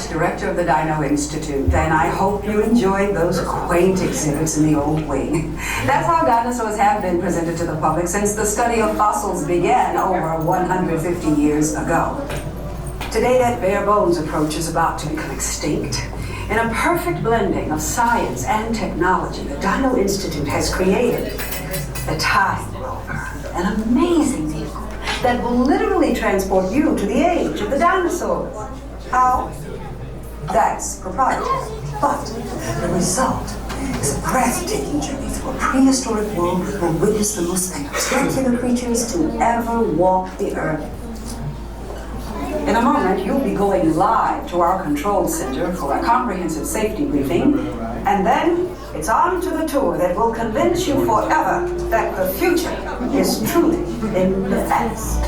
Director of the Dino Institute, and I hope you enjoyed those quaint exhibits in the old wing. That's how dinosaurs have been presented to the public since the study of fossils began over 150 years ago. Today, that bare bones approach is about to become extinct. In a perfect blending of science and technology, the Dino Institute has created the Time Rover, an amazing vehicle that will literally transport you to the age of the dinosaurs. How? That's proprietary, but the result is a breathtaking journey through a prehistoric world that will witness the most spectacular creatures to ever walk the earth. In a moment, you'll be going live to our control center for a comprehensive safety briefing, and then it's on to the tour that will convince you forever that the future is truly in the past.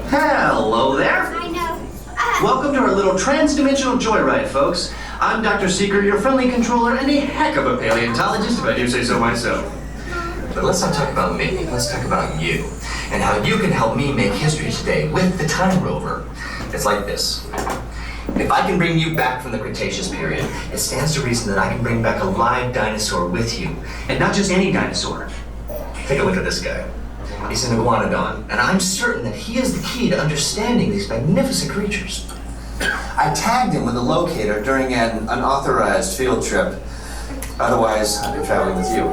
Hello there. I know. Welcome to our little trans-dimensional joyride, folks. I'm Dr. Seeker, your friendly controller, and a heck of a paleontologist, if I do say so myself. But let's not talk about me, let's talk about you, and how you can help me make history today with the Time Rover. It's like this. If I can bring you back from the Cretaceous period, it stands to reason that I can bring back a live dinosaur with you. And not just any dinosaur. Take a look at this guy. He's an iguanodon, and I'm certain that he is the key to understanding these magnificent creatures. I tagged him with a locator during an unauthorized field trip. Otherwise, I'd be traveling with you.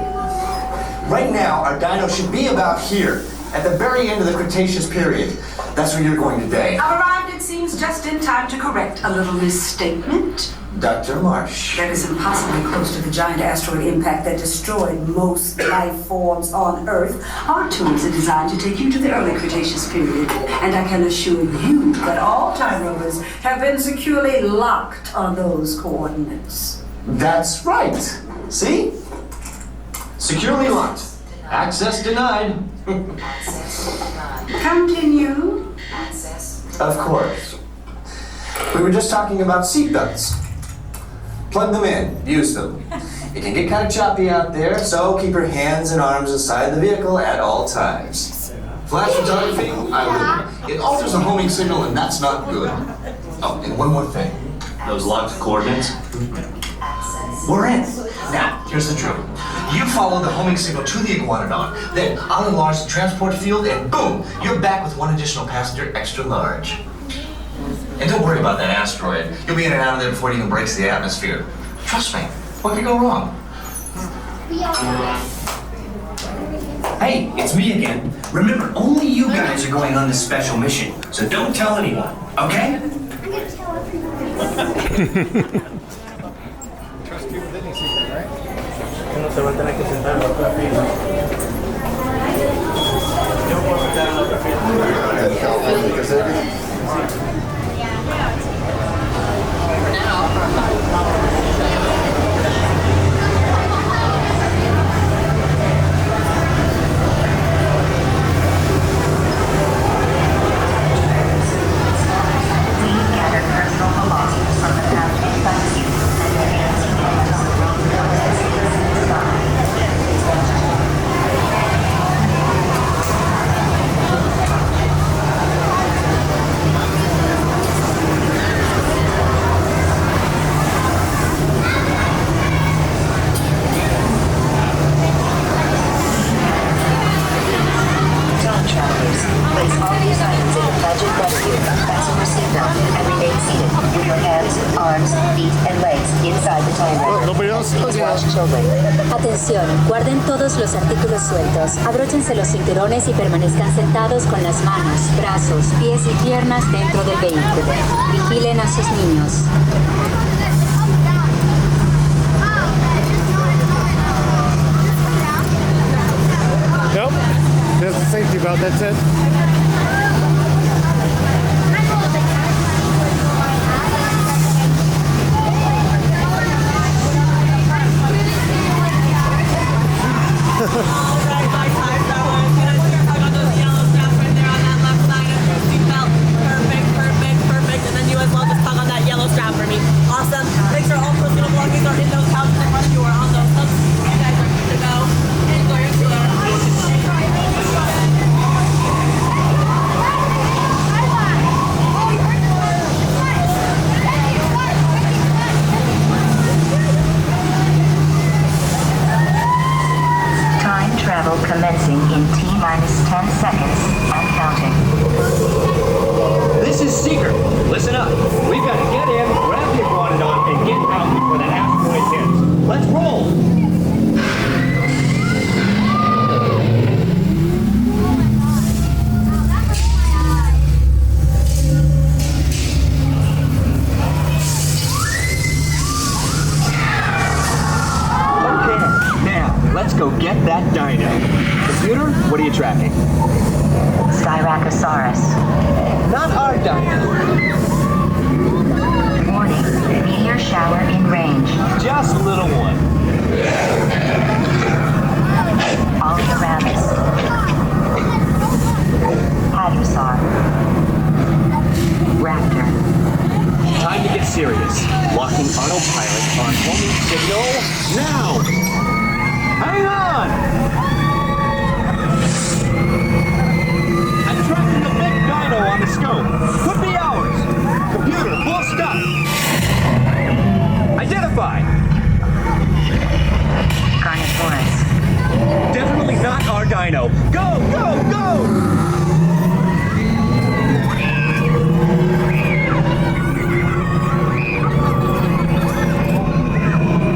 Right now, our dino should be about here, at the very end of the Cretaceous period. That's where you're going today. I've arrived at it seems, just in time to correct a little misstatement. Dr. Marsh. That is impossibly close to the giant asteroid impact that destroyed most life forms on Earth. Our tools are designed to take you to the early Cretaceous period, and I can assure you that all time rovers have been securely locked on those coordinates. That's right. See? Securely locked. Access denied. Continue. Of course. We were just talking about seatbelts. Plug them in. Use them. It can get kind of choppy out there, so keep your hands and arms inside the vehicle at all times. Flash photography? I would. It alters the homing signal, and that's not good. Oh, and one more thing. Those locked coordinates? We're in. Now, here's the drill. You follow the homing signal to the iguanodon, then I'll enlarge the transport field, and boom, you're back with one additional passenger extra large. And don't worry about that asteroid. You'll be in and out of there before it even breaks the atmosphere. Trust me, what could go wrong? Hey, it's me again. Remember, only you guys are going on this special mission, so don't tell anyone, okay? Atención, guarden todos los artículos sueltos, abróchense los cinturones y permanezcan sentados con las manos, brazos, pies y piernas dentro del vehículo. Vigilen a sus niños. Nope. There's the safety belt, that's it. Perfect. And then you as well just tug on that yellow strap for me. Awesome. Make sure all personal belongings are in those pouches and once you are on those hooks, you guys are good to go. Enjoy your tour. Time travel commencing in T-minus 10 seconds and counting. This is Seeker. Listen up. We've got to get in, grab the iguanodon, and get out before that asteroid hits. Let's roll! Okay, now, let's go get that dino. Computer, what are you tracking? Styracosaurus. Not our dino. Warning, meteor shower in range. Just a little one. Audio-animatronics. Hadrosaur. Raptor. Time to get serious. Locking autopilot on homing signal now. Hang on! I'm tracking a big dino on the scope. Could be ours. Computer, full stop. Identify. Carnotaurus. Definitely not our dino. Go, go, go!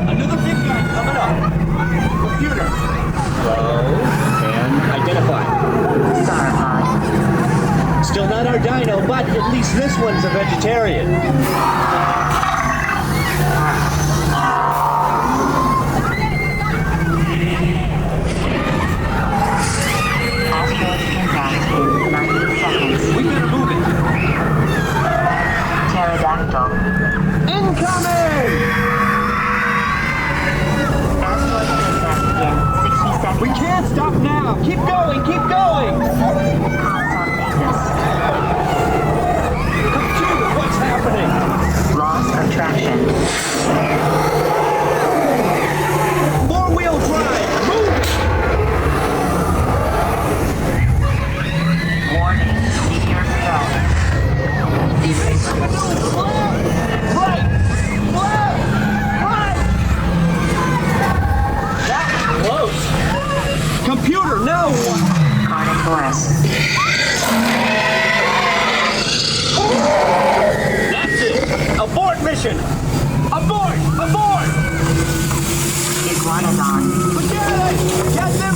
Another big guy coming up. Computer. Slow and identify. Sauropod. Still not our dino, but at least this one's Aboard! Aboard! Iguanodon. Forget it! Get them